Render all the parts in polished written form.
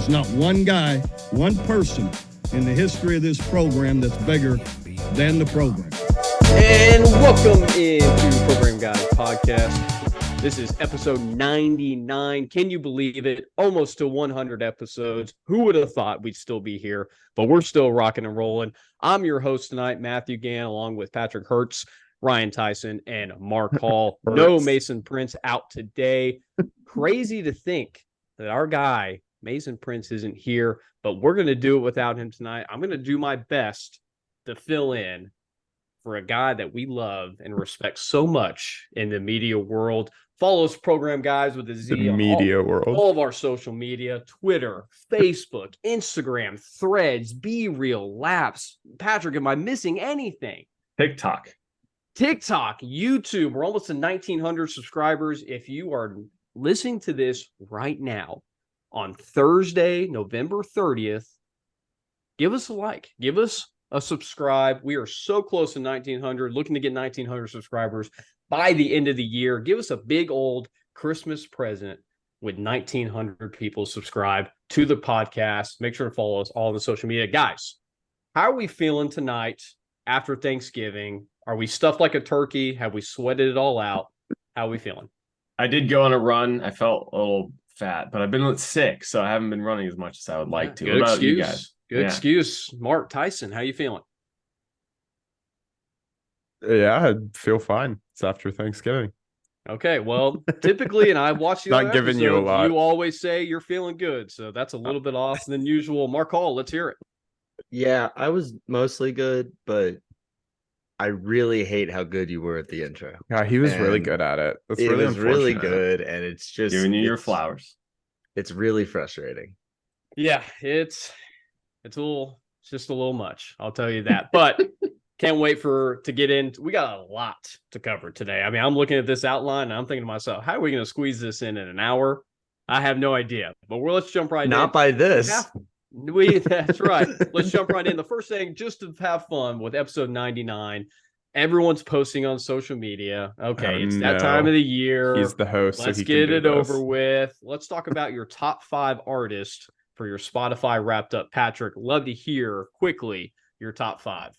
There's not one guy, one person in the history of this program that's bigger than the program. And welcome into Program Guys Podcast. This is episode 99. Can you believe it? Almost to 100 episodes. Who would have thought we'd still be here? But we're still rocking and rolling. I'm your host tonight, Matthew Gann, along with Patrick Hertz, Ryan Tyson, and Mark Hall. No Mason Prince out today. Crazy to think that our guy, Mason Prince, isn't here, but we're going to do it without him tonight. I'm going to do my best to fill in for a guy that we love and respect so much in the media world. Follow us, Program Guys, with a Z. The media world. All of our social media, Twitter, Facebook, Instagram, Threads, Be Real, Laps. Patrick, am I missing anything? TikTok, YouTube. We're almost to 1,900 subscribers. If you are listening to this right now on Thursday, November 30th, give us a like. Give us a subscribe. We are so close to 1,900, looking to get 1,900 subscribers by the end of the year. Give us a big old Christmas present with 1,900 people subscribe to the podcast. Make sure to follow us all on the social media. Guys, how are we feeling tonight after Thanksgiving? Are we stuffed like a turkey? Have we sweated it all out? How are we feeling? I did go on a run. I felt a little fat, but I've been sick, so I haven't been running as much as I would like to. Good what about excuse. you guys? Good excuse. Mark Tyson, how you feeling? Yeah, I feel fine. It's after Thanksgiving. Okay, well, typically, and I watched the Not other giving you a episodes, lot. you always say you're feeling good, so that's a little bit off than usual. Mark Hall, let's hear it. Yeah, I was mostly good, but I really hate how good you were at the intro. Yeah, he was really And good at it. That's It really was really unfortunate. good, and it's just Giving you your flowers. It's really frustrating. Yeah, it's just a little much. I'll tell you that. But can't wait to get in. We got a lot to cover today. I mean, I'm looking at this outline and I'm thinking to myself, how are we going to squeeze this in an hour? I have no idea. But let's jump right in. Not by this. That's right. Let's jump right in. The first thing, just to have fun with episode 99. Everyone's posting on social media. Okay, it's that time of the year. He's the host. Let's so he get can it do this. over with. Let's talk about your top 5 artists for your Spotify wrapped up. Patrick, love to hear quickly your top 5.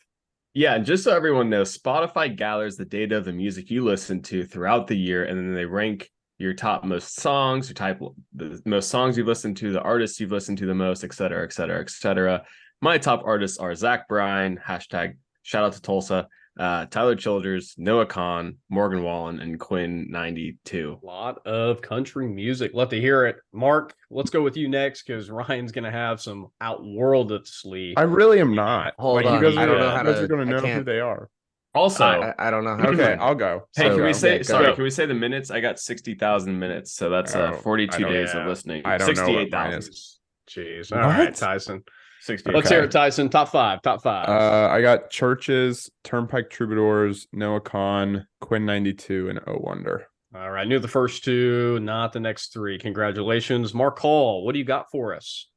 Yeah, and just so everyone knows, Spotify gathers the data of the music you listen to throughout the year, and then they rank your top most songs, the most songs you've listened to, the artists you've listened to the most, et cetera, et cetera, et cetera. My top artists are Zach Bryan, hashtag shout out to Tulsa, Tyler Childers, Noah Kahan, Morgan Wallen, and Quinn 92. A lot of country music. Love to hear it. Mark, let's go with you next because Ryan's going to have some outworldly. I really am not. Hold like, on. You guys I don't know how you guys to- are going to I know who can't- they are. Also, I don't know how Okay, to I'll go. hey, So, can we say go. can we say the minutes? I got 60,000 minutes, so that's Oh, 42 I don't- days of listening. I don't know what mine 68,000. is. Jeez. What? All right, Tyson. 68. Let's hear it, Tyson. Top 5. I got Churches, Turnpike Troubadours, Noah Kahan, Quinn 92, and Oh Wonder. All right. Knew the first 2, not the next 3. Congratulations. Mark Hall, what do you got for us?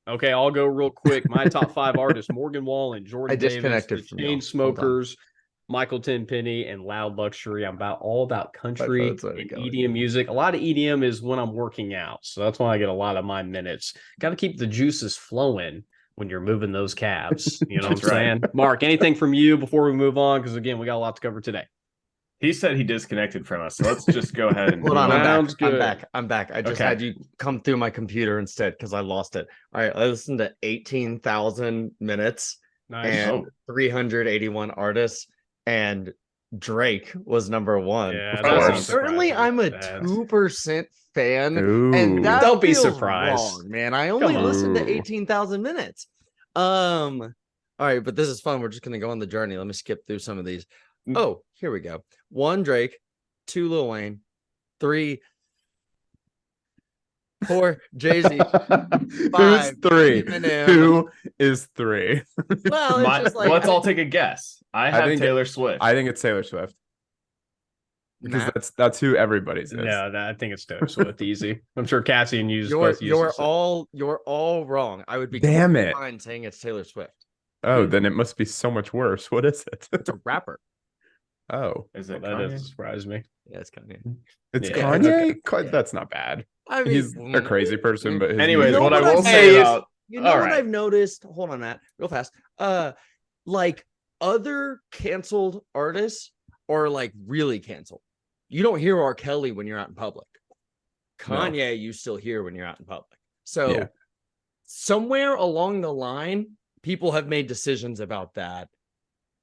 Okay, I'll go real quick. My top 5 artists, Morgan Wallen, Jordan I disconnected Davis, from the y'all. Hold Chainsmokers, Michael Tenpenny, and Loud Luxury. I'm all about country phone's already and going. EDM music. A lot of EDM is when I'm working out, so that's why I get a lot of my minutes. Got to keep the juices flowing when you're moving those calves. You know what I'm That's right. saying? Mark, anything from you before we move on? Because again, we got a lot to cover today. He said he disconnected from us, so let's just go ahead and Hold on, move Sounds good. I'm back. I just Okay. had you come through my computer instead because I lost it. All right, I listened to 18,000 minutes Nice. and 381 artists, and Drake was number 1. Yeah, Of that course. sounds Certainly, I'm a surprising. 2% fan, Ooh. and that Don't be feels surprised. wrong, man. I only Come on. listened to Ooh. 18,000 minutes. All right, but this is fun. We're just gonna go on the journey. Let me skip through some of these. Oh, here we go. 1 Drake, 2 Lil Wayne, 3, 4 Jay-Z. Who's 5 3? Eminem. Who is 3? Well, it's just like let's all take a guess. I have think Taylor Swift. I think it's Taylor Swift. Because Matt, that's who everybody's is. No, I think it's Taylor Swift. Easy. I'm sure Cassie and you you're both use it. all wrong. I would be Damn totally it. fine saying it's Taylor Swift. Oh, then it must be so much worse. What is it? It's a rapper. Oh, Is it That Kanye? doesn't surprise me. Yeah, it's Kanye. it's Yeah, Kanye. okay. That's not bad. I mean, He's a crazy person, but his Anyways, music what I is- will I've say noticed? about You know all what right. I've noticed? Hold on, Matt, real fast. Like other canceled artists are like really canceled. You don't hear R. Kelly when you're out in public. No. Kanye, you still hear when you're out in public. So Yeah. somewhere along the line, people have made decisions about that.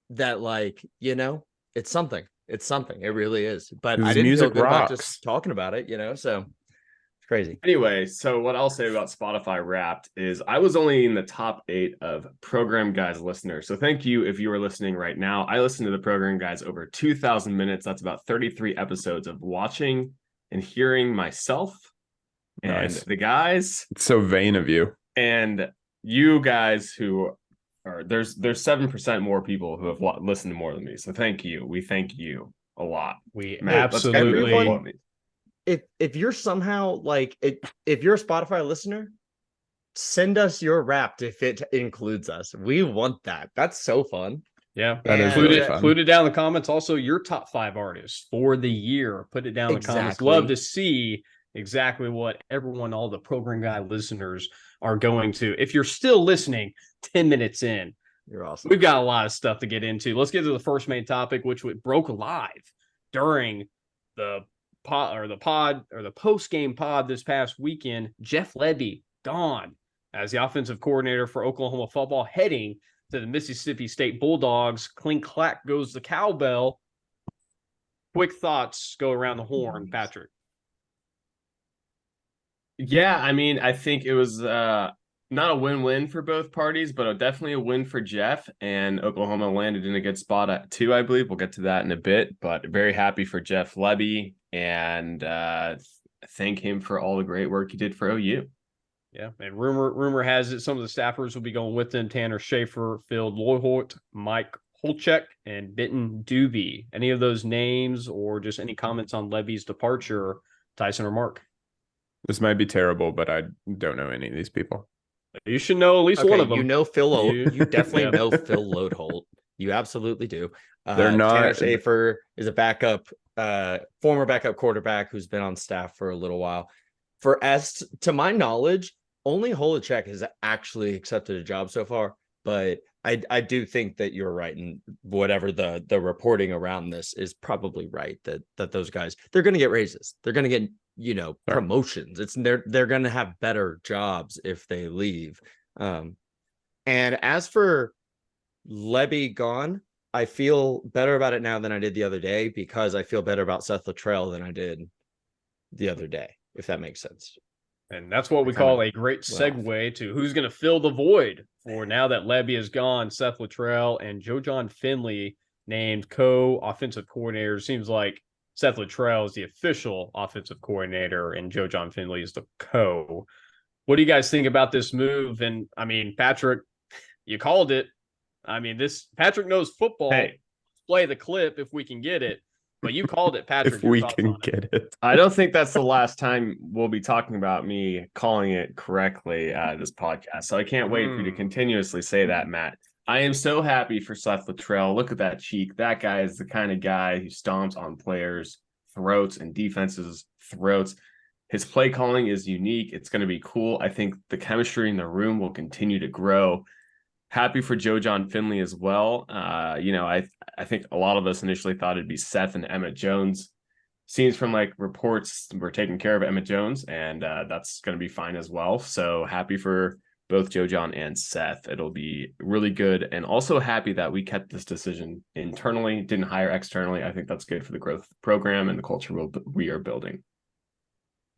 That like, you know, it's something. It's something. It really is. But I His didn't feel music good about rocks. just talking about it, you know. So it's crazy. Anyway, so what I'll say about Spotify Wrapped is I was only in the top 8 of Program Guys listeners. So thank you if you are listening right now. I listened to the Program Guys over 2,000 minutes. That's about 33 episodes of watching and hearing myself and Nice. the guys It's so vain of you. and you guys who are there's 7% more people who have listened more than me. So thank you. We thank you a lot. We Matt, let's get absolutely. everyone. If you're somehow like if you're a Spotify listener, send us your Wrapped if it includes us. We want that. That's so fun. Yeah, That is And- really include it, fun. include it down in the comments. Also, your top 5 artists for the year. Put it down in the comments. Exactly. Love to see exactly what everyone, all the Program Guy listeners are going to. If you're still listening 10 minutes in, You're awesome. we've got a lot of stuff to get into. Let's get to the first main topic, which broke live during the post-game pod this past weekend. Jeff Lebby gone as the offensive coordinator for Oklahoma football, heading to the Mississippi State Bulldogs. Clink clack goes the cowbell. Quick thoughts go around the horn, Patrick. Yeah, I mean, I think it was not a win-win for both parties, but definitely a win for Jeff. And Oklahoma landed in a good spot at 2, I believe. We'll get to that in a bit, but very happy for Jeff Lebby and thank him for all the great work he did for OU. Yeah, and rumor has it some of the staffers will be going with them: Tanner Schaefer, Phil Loyholt, Mike Holchek, and Benton Doobie. Any of those names or just any comments on Levy's departure, Tyson or Mark? This might be terrible, but I don't know any of these people. You should know at least one of them. You know Phil. You definitely Yeah. know Phil Loadholt. You absolutely do. They're not- Tanner Schaefer is a backup, former backup quarterback who's been on staff for a little while. To my knowledge, only Holacek has actually accepted a job so far. But I do think that you're right, and whatever the reporting around this is probably right. That those guys, they're going to get raises. They're going to get promotions. They're going to have better jobs if they leave. And as for Lebby gone, I feel better about it now than I did the other day, because I feel better about Seth Littrell than I did the other day, if that makes sense. And that's what we Kind of call a great segue to who's going to fill the void for now that Lebby is gone. Seth Littrell and Joe Finley named co-offensive coordinators. Seems like Seth Littrell is the official offensive coordinator and Joe Finley is the co. What do you guys think about this move? And I mean, Patrick, you called it. I mean, Patrick knows football. Hey. Play the clip if we can get it. But you called it, Patrick. If Your we thoughts can on it? get it. I don't think that's the last time we'll be talking about me calling it correctly this podcast. So I can't wait for you to continuously say that, Matt. I am so happy for Seth Littrell. Look at that cheek. That guy is the kind of guy who stomps on players' throats and defenses' throats. His play calling is unique. It's going to be cool. I think the chemistry in the room will continue to grow. Happy for Joe Finley as well. I think a lot of us initially thought it'd be Seth and Emmett Jones. Seems from like reports we're taking care of Emmett Jones, and that's going to be fine as well. So happy for both Joe and Seth. It'll be really good, and also happy that we kept this decision internally, didn't hire externally. I think that's good for the growth program and the culture we are building.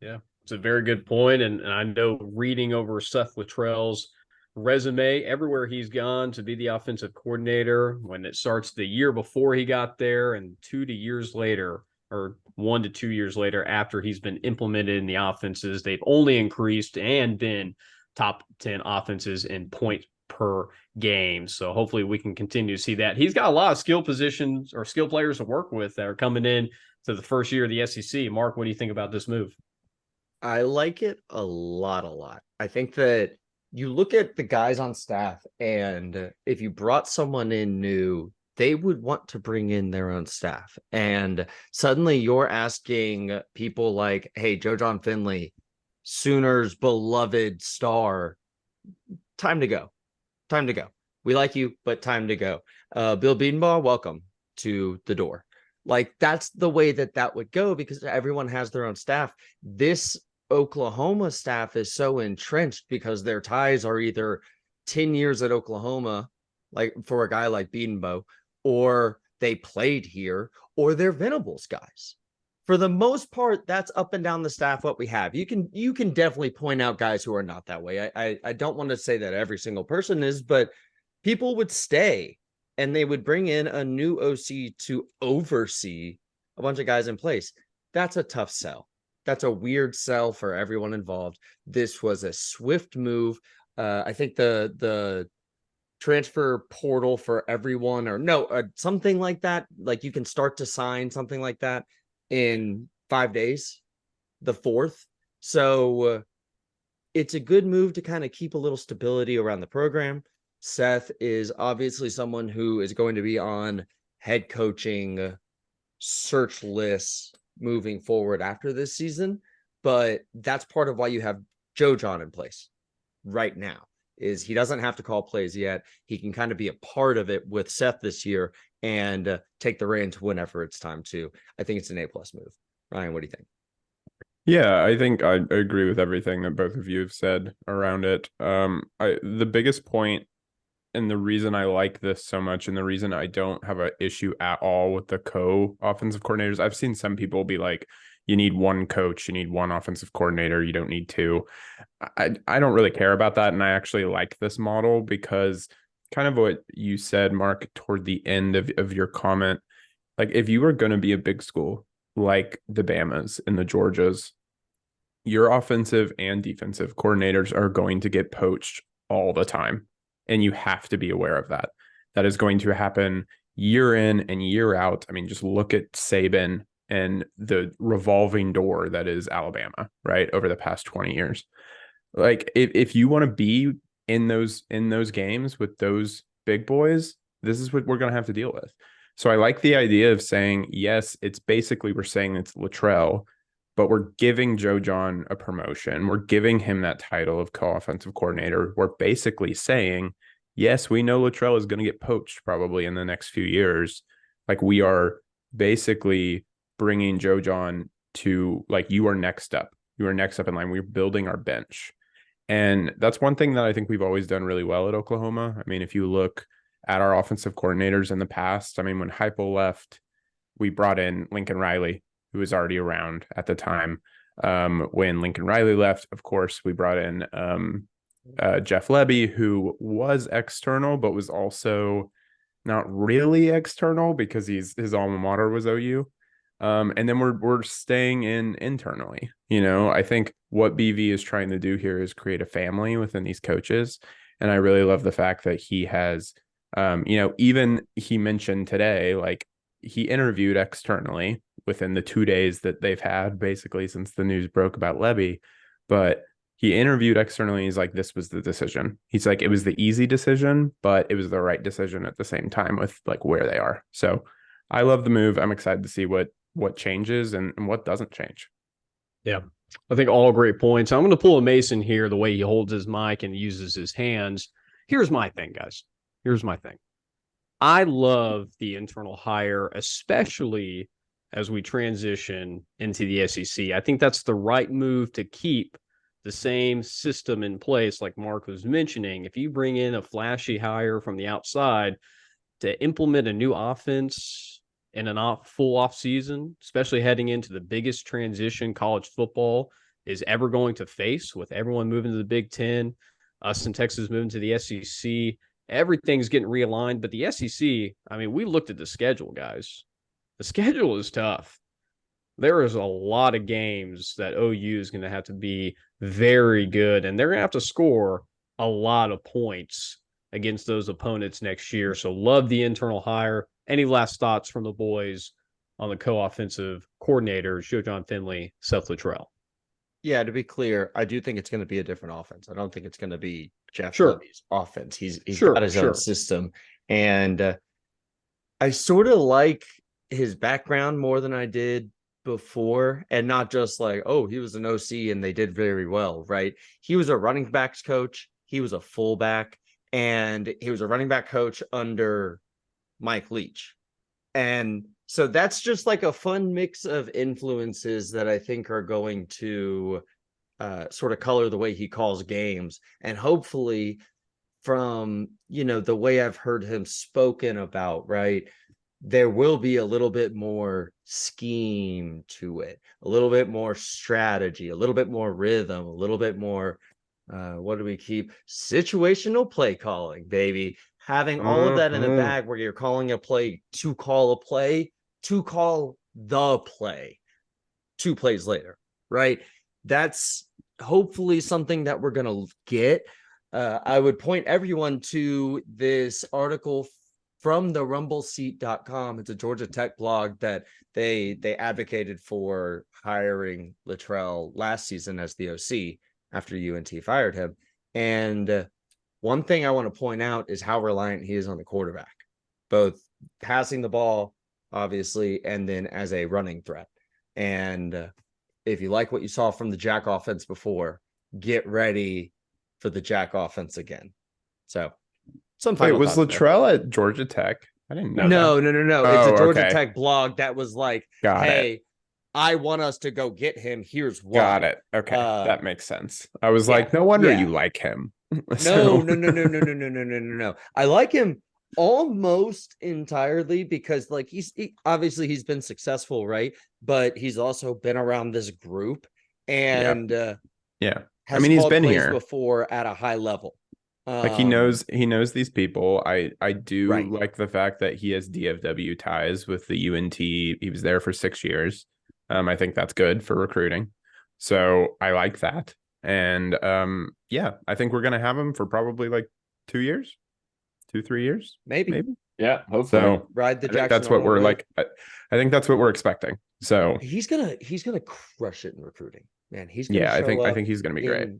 Yeah, it's a very good point. And I know reading over Seth Littrell's resume, everywhere he's gone to be the offensive coordinator, when it starts the year before he got there and 1 to 2 years later after he's been implemented in the offenses, they've only increased and been top 10 offenses in point per game. So hopefully we can continue to see that. He's got a lot of skill positions or skill players to work with that are coming in to the first year of the SEC. Mark, what do you think about this move? I like it a lot. I think that you look at the guys on staff, and if you brought someone in new, they would want to bring in their own staff. And suddenly you're asking people like, hey, Joe John Finley, Sooners beloved star, time to go. Time to go. We like you, but time to go. Bill Bedenbaugh, welcome to the door. Like, that's the way that would go, because everyone has their own staff. This Oklahoma staff is so entrenched because their ties are either 10 years at Oklahoma, like for a guy like Bedenbaugh, or they played here, or they're Venables guys. For the most part, that's up and down the staff what we have. You can definitely point out guys who are not that way. I don't want to say that every single person is, but people would stay and they would bring in a new OC to oversee a bunch of guys in place. That's a tough sell. That's a weird sell for everyone involved. This was a swift move. I think the transfer portal for everyone, or no, something like that. Like, you can start to sign something like that in 5 days, the 4th. So it's a good move to kind of keep a little stability around the program. Seth is obviously someone who is going to be on head coaching search lists moving forward after this season, but that's part of why you have Joe John in place right now, is he doesn't have to call plays yet. He can kind of be a part of it with Seth this year and take the reins whenever it's time to. I think it's an A+ move. Ryan, what do you think? Yeah, I think I agree with everything that both of you have said around it. The biggest point, and the reason I like this so much, and the reason I don't have an issue at all with the co-offensive coordinators, I've seen some people be like, you need one coach, you need one offensive coordinator, you don't need two. I don't really care about that, and I actually like this model because kind of what you said, Mark, toward the end of your comment, like, if you were going to be a big school like the Bamas and the Georgias, your offensive and defensive coordinators are going to get poached all the time. And you have to be aware of that. That is going to happen year in and year out. I mean, just look at Saban and the revolving door that is Alabama, right? Over the past 20 years. Like, if you want to be in those games with those big boys, this is what we're going to have to deal with. So I like the idea of saying, yes, it's basically, we're saying it's Littrell, but we're giving Joe John a promotion. We're giving him that title of co-offensive coordinator. We're basically saying, yes, we know Littrell is going to get poached probably in the next few years. Like, we are basically bringing Joe John to, like, you are next up. You are next up in line. We're building our bench. And that's one thing that I think we've always done really well at Oklahoma. I mean, if you look at our offensive coordinators in the past, I mean, when Heupel left, we brought in Lincoln Riley, who was already around at the time. When Lincoln Riley left, of course, we brought in Jeff Lebby, who was external, but was also not really external because his alma mater was OU. And then we're staying in internally. You know, I think what BV is trying to do here is create a family within these coaches. And I really love the fact that he has, even he mentioned today, like, he interviewed externally within the 2 days that they've had, basically, since the news broke about Lebby. But he interviewed externally. He's like, this was the decision. He's like, it was the easy decision, but it was the right decision at the same time with, like, where they are. So I love the move. I'm excited to see what changes and what doesn't change. Yeah, I think all great points. I'm going to pull a Mason here, the way he holds his mic and uses his hands. Here's my thing, guys. Here's my thing. I love the internal hire, especially as we transition into the SEC. I think that's the right move to keep the same system in place, like Mark was mentioning. If you bring in a flashy hire from the outside to implement a new offense in a full off season, especially heading into the biggest transition college football is ever going to face, with everyone moving to the Big Ten, us in Texas moving to the SEC, everything's getting realigned. But the SEC, I mean, we looked at the schedule, guys. The schedule is tough. There is a lot of games that OU is going to have to be very good, and they're going to have to score a lot of points against those opponents next year. So love the internal hire. Any last thoughts from the boys on the co-offensive coordinators, Joe John Finley, Seth Littrell? Yeah, to be clear, I do think it's going to be a different offense. I don't think it's going to be Jeff Sure. Lebby's offense. He's Sure, got his sure. own system. And I sort of like his background more than I did before, and not just like, oh, he was an OC and they did very well, right? He was a running backs coach, he was a fullback, and he was a running back coach under Mike Leach. And so that's just like a fun mix of influences that I think are going to sort of color the way he calls games. And hopefully from, the way I've heard him spoken about, right, there will be a little bit more scheme to it, a little bit more strategy, a little bit more rhythm, a little bit more, what do we keep? Situational play calling, baby. Having all of that in the bag where you're calling a play, to call the play 2 plays later, right? That's hopefully something that we're going to get. I would point everyone to this article from the rumbleseat.com. It's a Georgia Tech blog that they advocated for hiring Littrell last season as the OC after UNT fired him. And one thing I want to point out is how reliant he is on the quarterback, both passing the ball, obviously, and then as a running threat. And if you like what you saw from the Jack offense before, get ready for the Jack offense again. So some final was Littrell at Georgia Tech? I didn't know. No. It's a Georgia okay. Tech blog that was like, hey, I want us to go get him. Here's why. Got it. Okay. That makes sense. I was like, no wonder you like him. No. I like him almost entirely because like obviously he's been successful, right? But he's also been around this group and I mean, he's been here before at a high level. Like he knows these people. I do like the fact that he has DFW ties with the UNT. He was there for 6 years. I think that's good for recruiting. So I like that. And I think we're gonna have him for probably like 2 years, 2-3 years, maybe. Yeah, hopefully. So ride the Jackson. That's what we're like. I think that's what we're expecting. So he's gonna crush it in recruiting, man. He's gonna I think he's gonna be great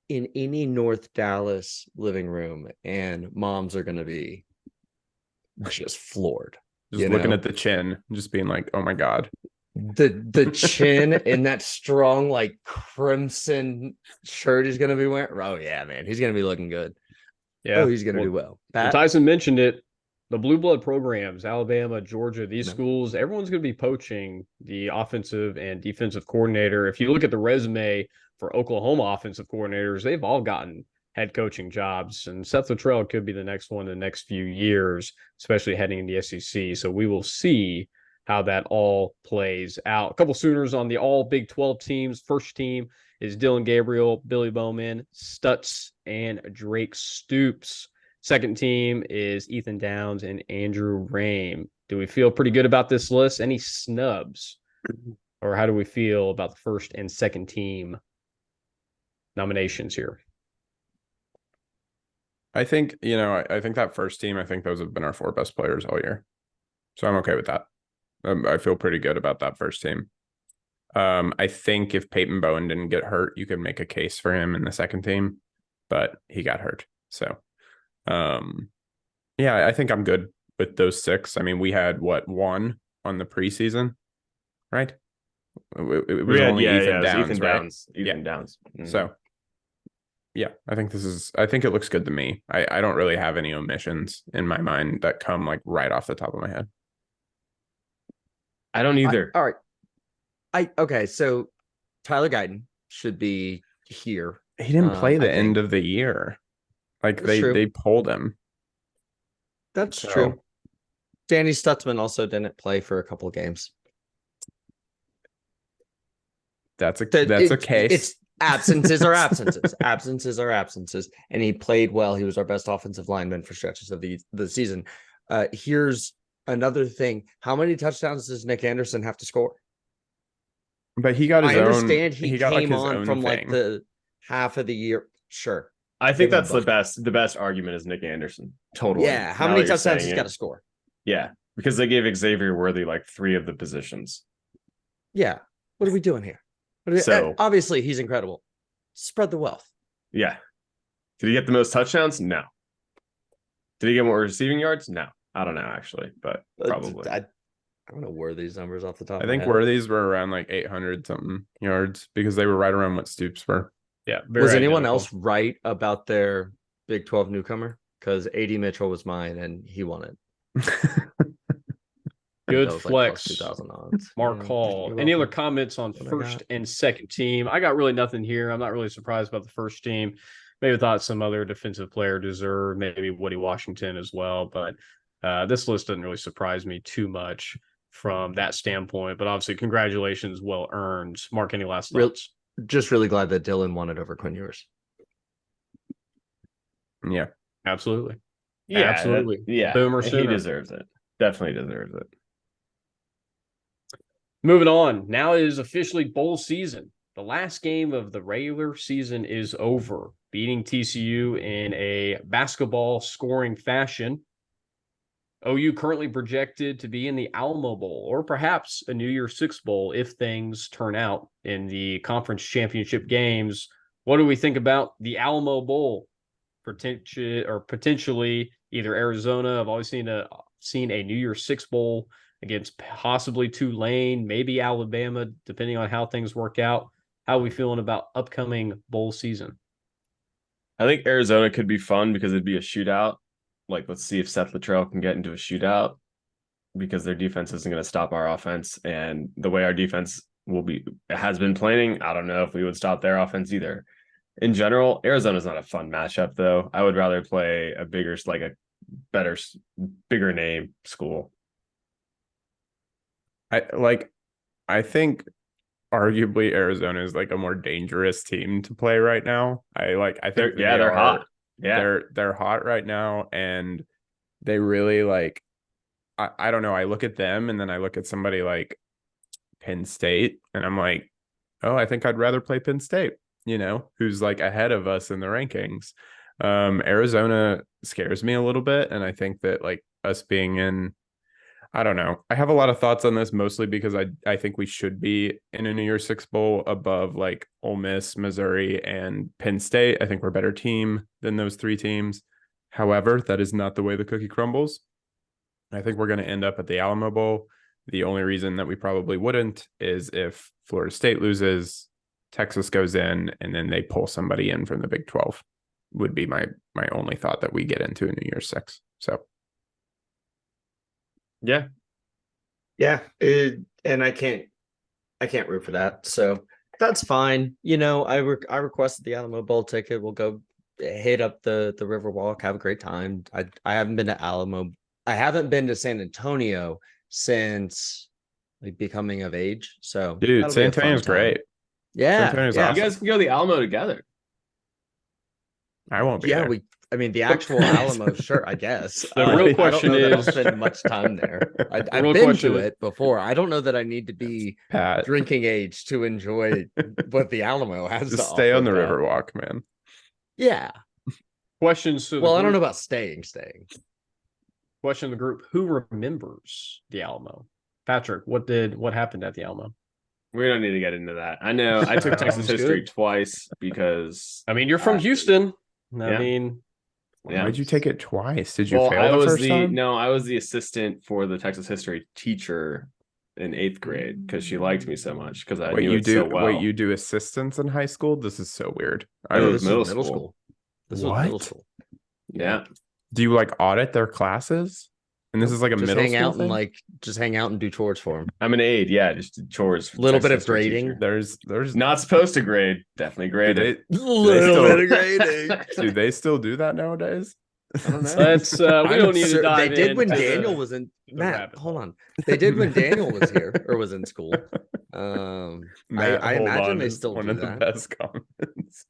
in any North Dallas living room, and moms are gonna be just floored. Just looking at the chin, just being like, oh my God. The chin in that strong like crimson shirt he's gonna be wearing. Oh yeah, man, he's gonna be looking good. Yeah, he's gonna do well. Tyson mentioned it. The blue blood programs, Alabama, Georgia, these schools, everyone's going to be poaching the offensive and defensive coordinator. If you look at the resume for Oklahoma offensive coordinators, they've all gotten head coaching jobs, and Seth Littrell could be the next one in the next few years, especially heading in the SEC. So we will see how that all plays out. A couple Sooners on the all Big 12 teams. First team is Dylan Gabriel, Billy Bowman, Stutz, and Drake Stoops. Second team is Ethan Downs and Andrew Rame. Do we feel pretty good about this list? Any snubs? Or how do we feel about the first and second team nominations here? I think, I think that first team, I think those have been our 4 best players all year. So I'm okay with that. I feel pretty good about that first team. I think if Peyton Bowen didn't get hurt, you could make a case for him in the second team, but he got hurt. So, I think I'm good with those 6. I mean, we had one on the preseason, right? It was only Ethan Downs, Ethan right? Downs. Ethan Downs. Mm-hmm. So, I think it looks good to me. I don't really have any omissions in my mind that come like right off the top of my head. I don't either. All right. Okay, so Tyler Guyton should be here. He didn't play the end of the year. Like they pulled him. That's true. Danny Stutzman also didn't play for a couple of games. That's a case. It's absences are absences. Absences are absences. And he played well. He was our best offensive lineman for stretches of the season. Here's another thing. How many touchdowns does Nick Anderson have to score? But he got his own. I understand he came like on from thing. like the half of the year. Sure. I think that's the best argument is Nick Anderson. Totally. Yeah. How many touchdowns he's got to score? Yeah. Because they gave Xavier Worthy like 3 of the positions. Yeah. What are we doing here? So obviously he's incredible. Spread the wealth. Yeah. Did he get the most touchdowns? No. Did he get more receiving yards? No. I don't know actually, but probably. I don't know where these numbers off the top. I of my think head. Worthies were around like 800 something yards because they were right around what Stoops were. Yeah. Very Was anyone identical. else right about their Big 12 newcomer? Because AD Mitchell was mine and he won it. Good That was flex. Like +2,000 odds. Mark Yeah, Hall. you're Any other welcome. comments on What I first got. and second team? I got really nothing here. I'm not really surprised about the first team. Maybe thought some other defensive player deserved, maybe Woody Washington as well. But this list doesn't really surprise me too much from that standpoint. But obviously, congratulations, well earned. Mark, any last thoughts? Just really glad that Dylan won it over Quinn Ewers. Yeah. Absolutely. Yeah, Absolutely. Yeah, Boomer he sooner. deserves it. Definitely deserves it. Moving on. Now it is officially bowl season. The last game of the regular season is over, beating TCU in a basketball scoring fashion. OU currently projected to be in the Alamo Bowl or perhaps a New Year's Six Bowl if things turn out in the conference championship games. What do we think about the Alamo Bowl? Potentially either Arizona. I've always seen a New Year's Six Bowl against possibly Tulane, maybe Alabama, depending on how things work out. How are we feeling about upcoming bowl season? I think Arizona could be fun because it'd be a shootout. Like, let's see if Seth Littrell can get into a shootout because their defense isn't going to stop our offense. And the way our defense has been playing, I don't know if we would stop their offense either. In general, Arizona's not a fun matchup, though. I would rather play a bigger name school. I think arguably Arizona is like a more dangerous team to play right now. I think they're hot. Yeah, they're hot right now, and they really like. I don't know. I look at them, and then I look at somebody like Penn State, and I'm like, oh, I think I'd rather play Penn State. Who's like ahead of us in the rankings. Arizona scares me a little bit, and I think that like us being in. I don't know. I have a lot of thoughts on this, mostly because I think we should be in a New Year's Six Bowl above like Ole Miss, Missouri, and Penn State. I think we're a better team than those three teams. However, that is not the way the cookie crumbles. I think we're going to end up at the Alamo Bowl. The only reason that we probably wouldn't is if Florida State loses, Texas goes in, and then they pull somebody in from the Big 12. Would be my only thought that we get into a New Year's Six. So. Yeah. And I can't root for that. So that's fine. I requested the Alamo Bowl ticket. We'll go hit up the Riverwalk, have a great time. I haven't been to Alamo. I haven't been to San Antonio since like becoming of age. So dude, San Antonio's great. Yeah. San Antonio's yeah. awesome. You guys can go to the Alamo together. I won't be there. The actual Alamo, sure, I guess. The real question I don't know is- that I'll spend much time there. I've real been question to is- it before. I don't know that I need to be Pat, drinking age to enjoy what the Alamo has to just stay offer, on the Pat. Riverwalk, man. Yeah. Questions to the Well, I don't know group. about staying. Question of the group: who remembers the Alamo? Patrick, what happened at the Alamo? We don't need to get into that. I know I took Texas Sounds history good. twice because I mean, you're from Houston. I yeah. mean, yeah. Why'd you take it twice? Did you Well, fail the first time? No, I was the assistant for the Texas history teacher in 8th grade because she liked me so much because I knew it so well. Wait, you do assistants in high school? This is so weird. I was This middle was middle school. school. This What? was middle school. Yeah. Do you like audit their classes? And this is like a Just middle hang school out thing? and just hang out and do chores for him. I'm an aide. Yeah, just did chores. for Little bit Texas of history grading. teacher. There's Not supposed to grade. Definitely do graded. they, Little still- bit of grading. do they still do that nowadays? I don't know. let's we I'm don't need sure to dive they did when into Daniel the- was in the Matt. rabbit Hold hole. on, they did when Daniel was here or was in school. Matt, I hold imagine on, they is still one do of the that. best comments.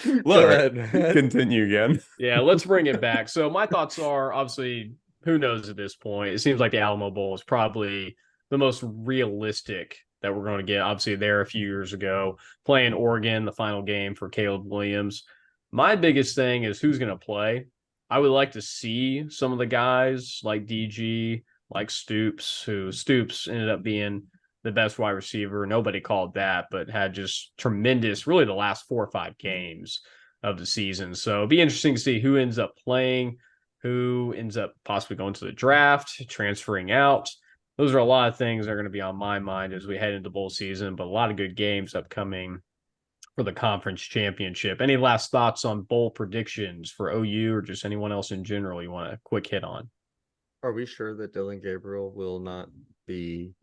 Go Look, ahead. continue again. Yeah, let's bring it back. So my thoughts are obviously, who knows at this point? It seems like the Alamo Bowl is probably the most realistic that we're going to get. Obviously, there a few years ago, playing Oregon, the final game for Caleb Williams. My biggest thing is who's going to play. I would like to see some of the guys like DG, like Stoops, who Stoops ended up being the best wide receiver. Nobody called that, but had just tremendous, really the last 4 or 5 games of the season. So it'd be interesting to see who ends up playing, who ends up possibly going to the draft, transferring out. Those are a lot of things that are going to be on my mind as we head into bowl season, but a lot of good games upcoming for the conference championship. Any last thoughts on bowl predictions for OU or just anyone else in general you want a quick hit on? Are we sure that Dylan Gabriel will not be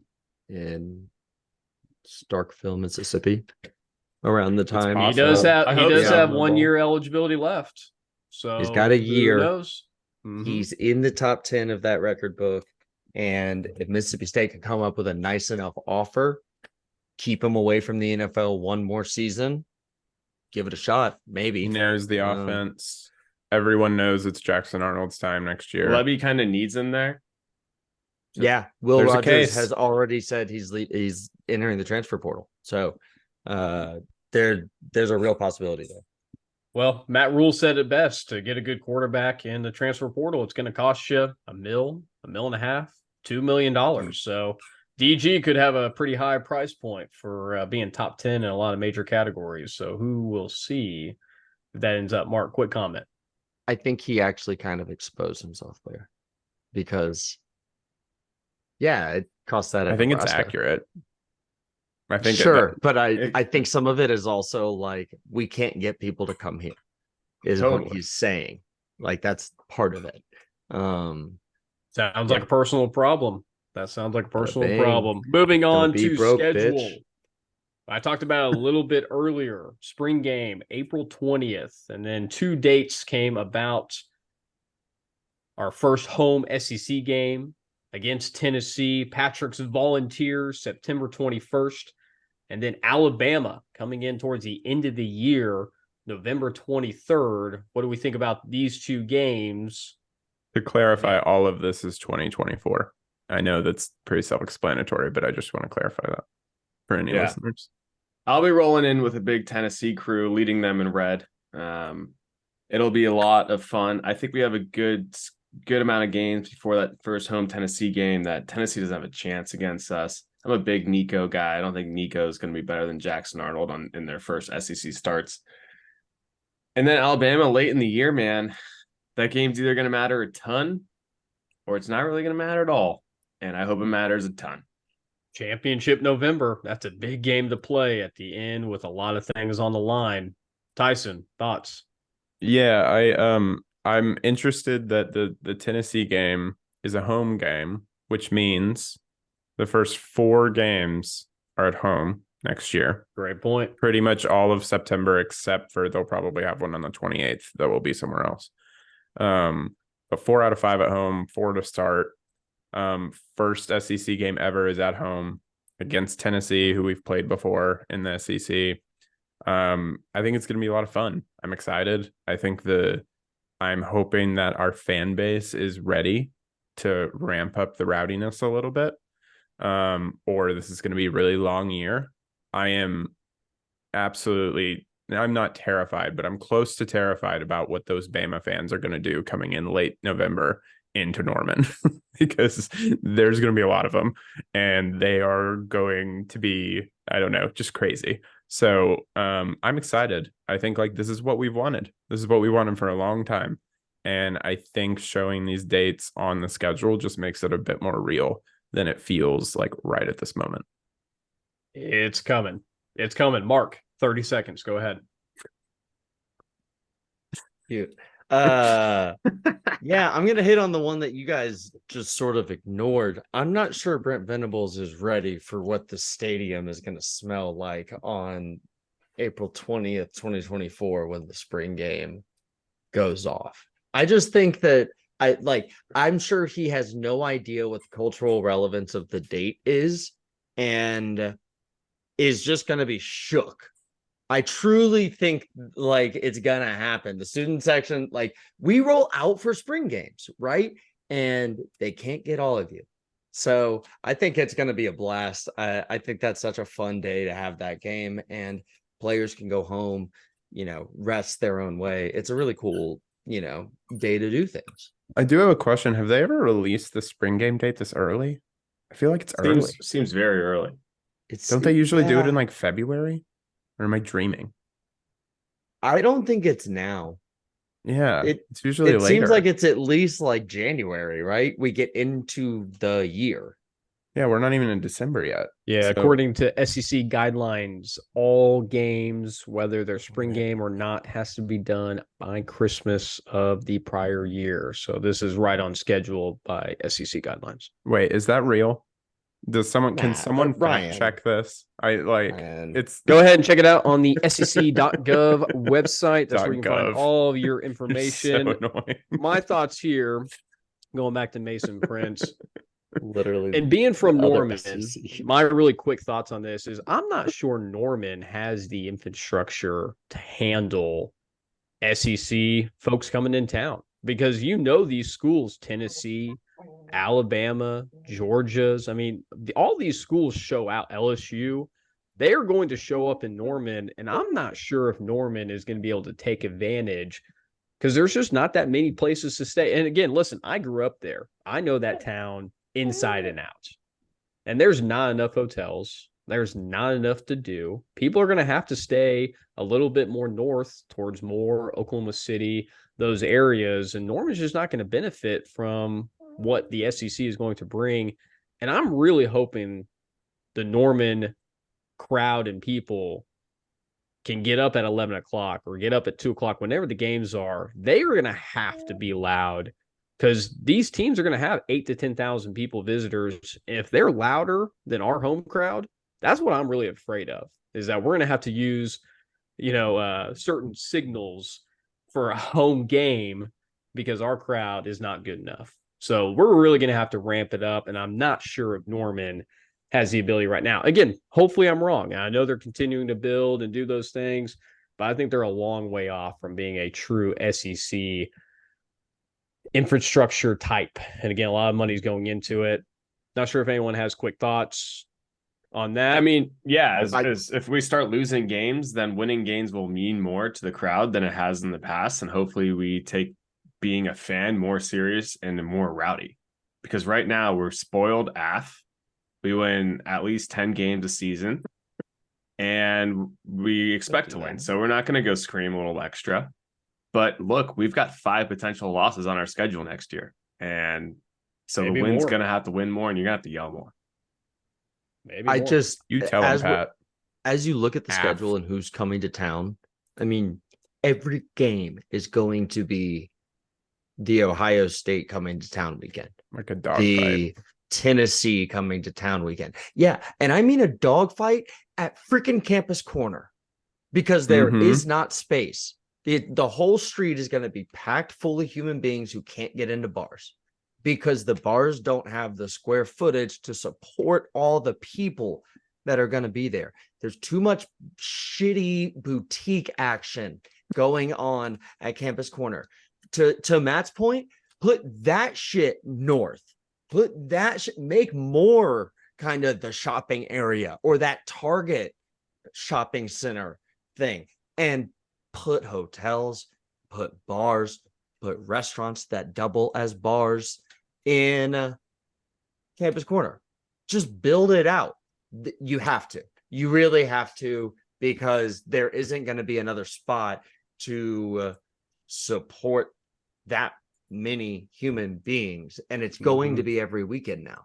in Starkville, Mississippi around the time? He does have I hope so. have 1 year eligibility left. So He's got a year. Who knows? He's in the top 10 of that record book. And if Mississippi State can come up with a nice enough offer, keep him away from the NFL one more season, give it a shot, maybe. He knows the offense. Everyone knows it's Jackson Arnold's time next year. Lebby kind of needs him there. Yeah, Will There's a Rogers case. has already said he's entering the transfer portal. So there's a real possibility there. Well, Matt Rule said it best: to get a good quarterback in the transfer portal, it's going to cost you $1 million, $1.5 million, $2 million. So DG could have a pretty high price point for being top 10 in a lot of major categories. So who will see if that ends up? Mark, quick comment. I think he actually kind of exposed himself there because, yeah, it costs that. I think it's accurate. I think sure, but I think some of it is also like we can't get people to come here, is Totally. what he's saying. Like that's part of it. Sounds like a personal problem. That sounds like a personal bing. problem. Moving on be to broke, schedule. bitch. I talked about it a little bit earlier. Spring game, April 20th. And then 2 dates came about. Our first home SEC game against Tennessee, Patrick's Volunteers, September 21st. And then Alabama coming in towards the end of the year, November 23rd. What do we think about these 2 games? To clarify, all of this is 2024. I know that's pretty self-explanatory, but I just want to clarify that for any listeners. I'll be rolling in with a big Tennessee crew, leading them in red. It'll be a lot of fun. I think we have a good amount of games before that first home Tennessee game that Tennessee doesn't have a chance against us. I'm a big Nico guy. I don't think Nico is going to be better than Jackson Arnold in their first SEC starts. And then Alabama late in the year, man, that game's either going to matter a ton or it's not really going to matter at all. And I hope it matters a ton. Championship November. That's a big game to play at the end with a lot of things on the line. Tyson, thoughts? Yeah, I'm interested that the Tennessee game is a home game, which means the first 4 games are at home next year. Great point. Pretty much all of September, except for they'll probably have one on the 28th that will be somewhere else. But 4 out of 5 at home, 4 to start. First SEC game ever is at home against Tennessee, who we've played before in the SEC. I think it's going to be a lot of fun. I'm excited. I'm hoping that our fan base is ready to ramp up the rowdiness a little bit. Or this is going to be a really long year. I'm not terrified, but I'm close to terrified about what those Bama fans are going to do coming in late November into Norman because there's going to be a lot of them and they are going to be, I don't know, just crazy. So I'm excited. I think like this is what we've wanted. This is what we wanted for a long time. And I think showing these dates on the schedule just makes it a bit more real than it feels like right at this moment. It's coming. It's coming. Mark, 30 seconds. Go ahead. Cute. Yeah, I'm gonna hit on the one that you guys just sort of ignored. I'm not sure Brent Venables is ready for what the stadium is gonna smell like on April 20th, 2024, when the spring game goes off. I just think that I'm sure he has no idea what the cultural relevance of the date is and is just gonna be shook. I truly think like it's gonna happen. The student section, like we roll out for spring games, right? And they can't get all of you. So I think it's gonna be a blast. I think that's such a fun day to have that game, and players can go home, rest their own way. It's a really cool, day to do things. I do have a question. Have they ever released the spring game date this early? I feel like it's early. Seems very early. Don't they usually do it in like February? Or am I dreaming? I don't think it's now. Yeah, It it's usually it later. seems like it's at least like January, right? We get into the year. Yeah, we're not even in December yet. Yeah, So- according to SEC guidelines, all games, whether they're spring game or not, has to be done by Christmas of the prior year. So this is right on schedule by SEC guidelines. Wait, is that real? Can Nah, someone fact Ryan. check this? I like Ryan. it's Go ahead and check it out on the sec.gov website. That's where you can find .gov. all of your so information. annoying. My thoughts here, going back to Mason Prince, Literally. and being from the other Norman, SEC. my really quick thoughts on this is I'm not sure Norman has the infrastructure to handle SEC folks coming in town, because these schools, Tennessee, Alabama, Georgia's. I mean, all these schools show out. LSU, they are going to show up in Norman, and I'm not sure if Norman is going to be able to take advantage, because there's just not that many places to stay. And again, listen, I grew up there. I know that town inside and out. And there's not enough hotels. There's not enough to do. People are going to have to stay a little bit more north towards more Oklahoma City, those areas. And Norman's just not going to benefit from what the SEC is going to bring. And I'm really hoping the Norman crowd and people can get up at 11 o'clock or get up at 2 o'clock, whenever the games are. They are going to have to be loud, because these teams are going to have 8,000 to 10,000 people visitors. If they're louder than our home crowd, that's what I'm really afraid of, is that we're going to have to use, certain signals for a home game because our crowd is not good enough. So we're really going to have to ramp it up, and I'm not sure if Norman has the ability right now. Again, hopefully I'm wrong. I know they're continuing to build and do those things, but I think they're a long way off from being a true SEC infrastructure type. And again, a lot of money's going into it. Not sure if anyone has quick thoughts on that. I mean, yeah, as if we start losing games, then winning games will mean more to the crowd than it has in the past. And hopefully we take being a fan more serious and more rowdy, because right now we're spoiled AF. We win at least 10 games a season and we expect to win. So we're not going to go scream a little extra. But look, we've got 5 potential losses on our schedule next year. And so Maybe the win's more. going to have to win more, and you're going to have to yell more. Maybe more. You tell them, Pat. As you look at the schedule and who's coming to town, I mean, every game is going to be the Ohio State coming to town weekend. Like a dog The fight. Tennessee coming to town weekend. Yeah, and I mean a dog fight at freaking Campus Corner, because there is not space. The whole street is going to be packed full of human beings who can't get into bars, because the bars don't have the square footage to support all the people that are going to be there. There's too much shitty boutique action going on at Campus Corner. To Matt's point, put that shit north. Put that shit, make more kind of the shopping area or that Target shopping center thing, and put hotels, put bars, put restaurants that double as bars in Campus Corner. Just build it out. You have to. You really have to, because there isn't going to be another spot to support that many human beings, and it's going to be every weekend now.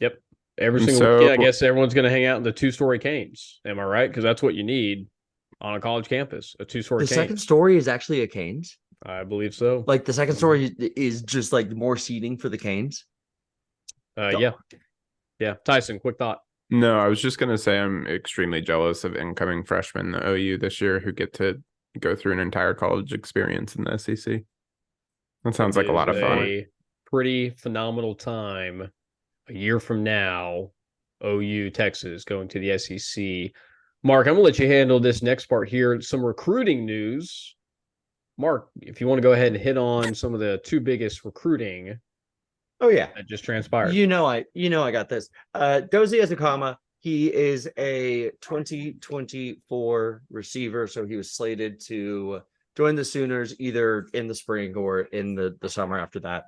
Yep. Every single weekend, I guess everyone's going to hang out in the 2-story canes. Am I right? Because that's what you need on a college campus, a 2-story The cane. second story is actually a Canes. I believe so. Like the second story is just like more seating for the Canes. Yeah. Tyson, quick thought. No, I was just going to say I'm extremely jealous of incoming freshmen at OU this year who get to go through an entire college experience in the SEC. That sounds like a lot of fun. A pretty phenomenal time. A year from now, OU, Texas, going to the SEC. Mark, I'm going to let you handle this next part here. Some recruiting news. Mark, if you want to go ahead and hit on some of the 2 biggest recruiting Oh yeah, that just transpired. I got this. Dozie Ezekama, he is a 2024 receiver, so he was slated to join the Sooners either in the spring or in the summer after that.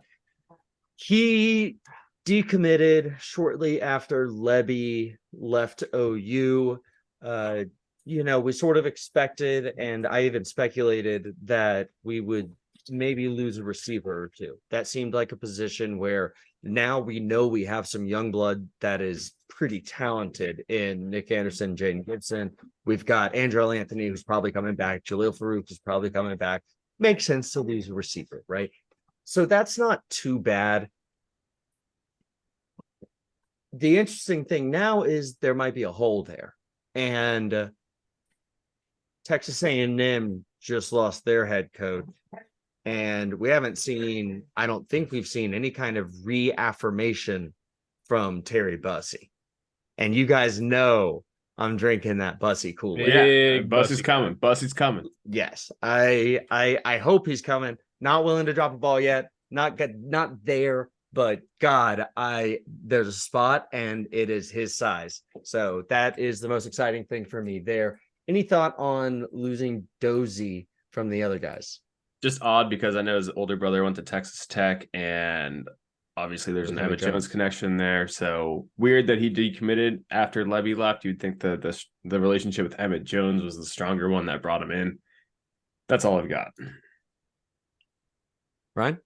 He decommitted shortly after Lebby left OU. We sort of expected, and I even speculated that we would maybe lose a receiver or two. That seemed like a position where now we know we have some young blood that is pretty talented in Nick Anderson, Jaden Gibson. We've got Andrell Anthony, who's probably coming back. Jaleel Farouk is probably coming back. Makes sense to lose a receiver, right? So that's not too bad. The interesting thing now is there might be a hole there. And Texas A&M just lost their head coach. And we haven't seen, I don't think we've seen any kind of reaffirmation from Terry Bussey. And you guys know I'm drinking that Bussey Kool-Aid. Yeah, Bussey's coming. Bussey's coming. Yes, I hope he's coming. Not willing to drop a ball yet. Not there, but God, there's a spot and it is his size. So that is the most exciting thing for me there. Any thought on losing Dozie from the other guys? Just odd because I know his older brother went to Texas Tech, and obviously there's an Emmett Jones connection there. So weird that he decommitted after Lebby left. You'd think that the relationship with Emmett Jones was the stronger one that brought him in. That's all I've got. Ryan?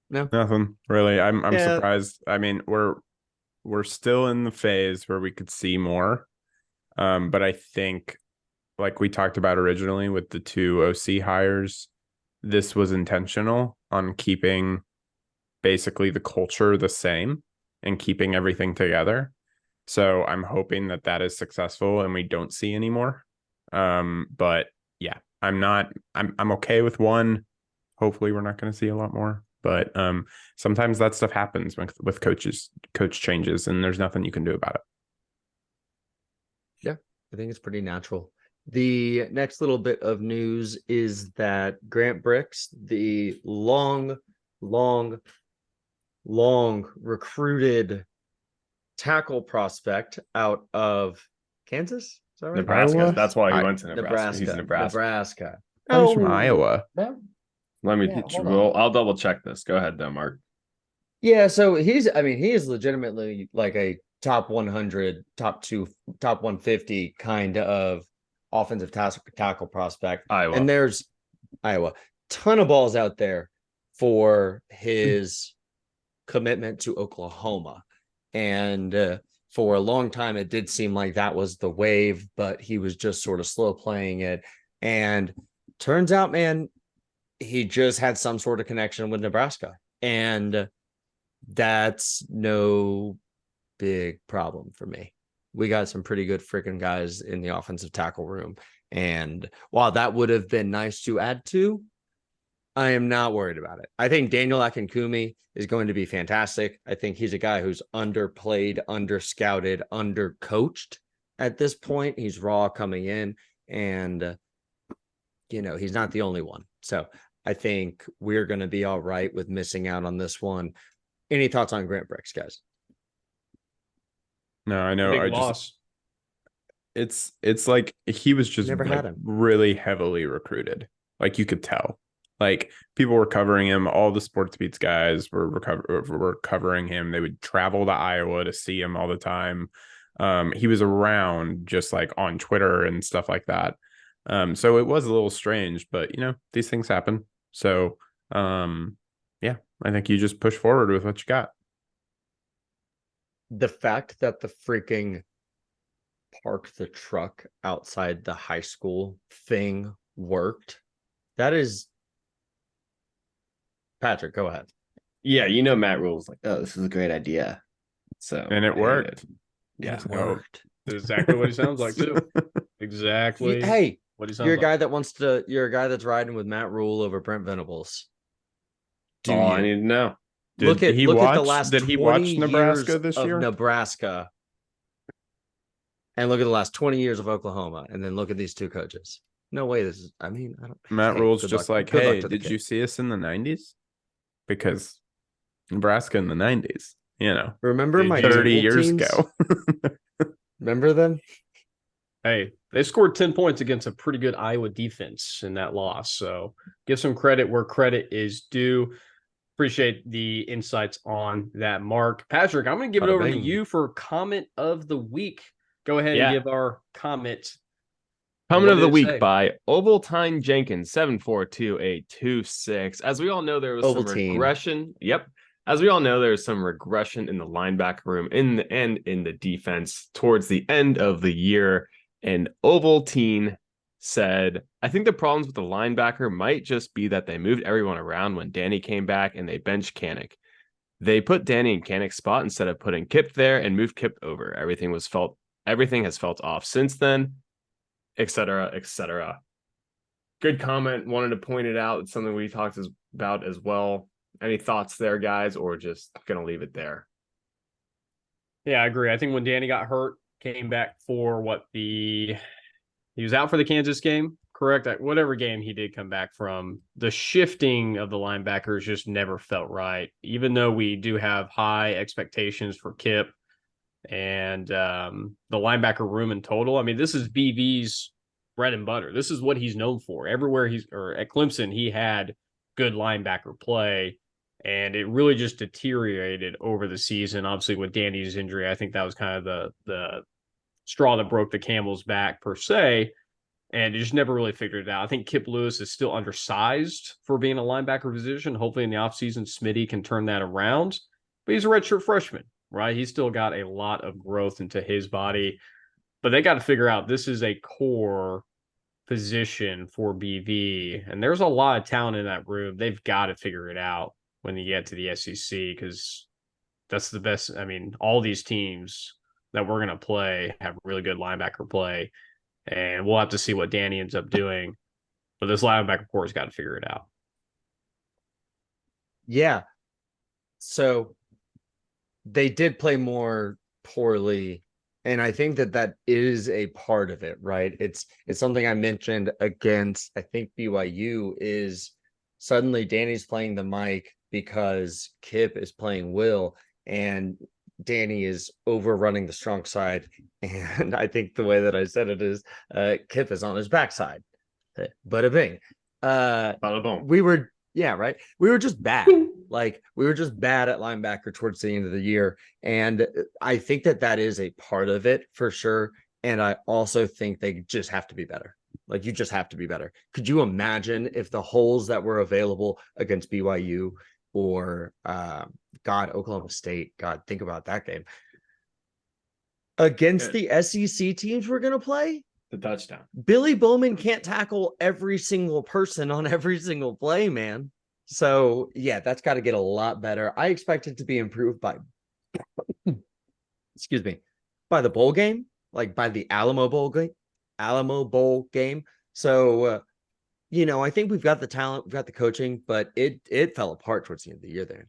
No, Nothing really. I'm surprised. I mean, we're still in the phase where we could see more. But I think, like we talked about originally with the two OC hires, this was intentional on keeping basically the culture the same and keeping everything together. So I'm hoping that is successful and we don't see any more. But yeah, I'm okay with one. Hopefully we're not going to see a lot more. But sometimes that stuff happens with coach changes, and there's nothing you can do about it. Yeah, I think it's pretty natural. The next little bit of news is that Grant Bricks, the long recruited tackle prospect out of Kansas, is that right? Nebraska. Iowa? That's why he went to Nebraska. He's Nebraska. He's from Iowa. Let me. I'll double check this. Go ahead, though, Mark. Yeah, so he is legitimately like a top 100, top 150 kind of offensive tackle prospect. Iowa. And there's Iowa. Ton of balls out there for his commitment to Oklahoma. And for a long time, it did seem like that was the wave, but he was just sort of slow playing it. And turns out, man, he just had some sort of connection with Nebraska. And that's no big problem for me. We got some pretty good freaking guys in the offensive tackle room. And while that would have been nice to add to, I am not worried about it. I think Daniel Akinkumi is going to be fantastic. I think he's a guy who's underplayed, underscouted, undercoached at this point. He's raw coming in, and he's not the only one. So I think we're going to be all right with missing out on this one. Any thoughts on Grant Bricks, guys? No, I know. Big loss. It's like he was just really heavily recruited. Like you could tell. Like people were covering him. All the sports beats guys were covering him. They would travel to Iowa to see him all the time. He was around just like on Twitter and stuff like that. So it was a little strange, but these things happen. So yeah, I think you just push forward with what you got. The fact that the freaking park the truck outside the high school thing worked, that is... Patrick, go ahead. Yeah, Matt Rule's like, oh, this is a great idea. So and it worked. Yeah, it worked. That's exactly what he sounds like too. Exactly. Hey, what he sounds you're a guy that you're a guy that's riding with Matt Rule over Brent Venables. I need to know. Look at the last did he watch Nebraska this year? Nebraska. And look at the last 20 years of Oklahoma. And then look at these two coaches. No way. Matt Rule's just like, hey, did you see us in the 90s? Because Nebraska in the 90s, remember my 30 years ago. Remember them? Hey, they scored 10 points against a pretty good Iowa defense in that loss. So give some credit where credit is due. Appreciate the insights on that, Mark. Patrick, I'm going to give it over to you for comment of the week. Go ahead and give our comment Comment What of the did it week say? by Ovaltine Jenkins 742-826. As we all know, there was some Ovaltine. regression. Yep. As we all know, there's some regression in the linebacker room and in the defense towards the end of the year. And Ovaltine said, I think the problems with the linebacker might just be that they moved everyone around when Danny came back and they benched Kanik. They put Danny in Kanik's spot instead of putting Kip there and moved Kip over. Everything has felt off since then, etc., etc. Good comment. Wanted to point it out. It's something we talked about as well. Any thoughts there, guys, or just gonna leave it there? Yeah, I agree. I think when Danny got hurt, came back for he was out for the Kansas game, correct? Whatever game he did come back from, the shifting of the linebackers just never felt right. Even though we do have high expectations for Kip and the linebacker room in total. I mean, this is BV's bread and butter. This is what he's known for. Everywhere at Clemson, he had good linebacker play, and it really just deteriorated over the season. Obviously, with Danny's injury, I think that was kind of the straw that broke the camel's back per se, and it just never really figured it out. I think Kip Lewis is still undersized for being a linebacker position. Hopefully in the offseason, Smitty can turn that around, but he's a redshirt freshman, right? He's still got a lot of growth into his body, but they got to figure out this is a core position for BV, and there's a lot of talent in that room. They've got to figure it out when you get to the SEC, because that's the best. I mean, all these teams that we're going to play have really good linebacker play, and we'll have to see what Danny ends up doing. But this linebacker core has got to figure it out. Yeah. So they did play more poorly, and I think that is a part of it, right? It's something I mentioned against, I think, BYU, is suddenly Danny's playing the mic because Kip is playing Will, and Danny is overrunning the strong side. And I think the way that I said it is Kip is on his backside. Bada bing. Bada boom. We were just bad. Like, we were just bad at linebacker towards the end of the year. And I think that is a part of it for sure. And I also think they just have to be better. Like, you just have to be better. Could you imagine if the holes that were available against BYU or Oklahoma State, think about that game, against the SEC teams we're going to play? The touchdown. Billy Bowman can't tackle every single person on every single play, man. So, yeah, that's got to get a lot better. I expect it to be improved by, by the bowl game, like by the Alamo Bowl game. So, I think we've got the talent, we've got the coaching, but it fell apart towards the end of the year there.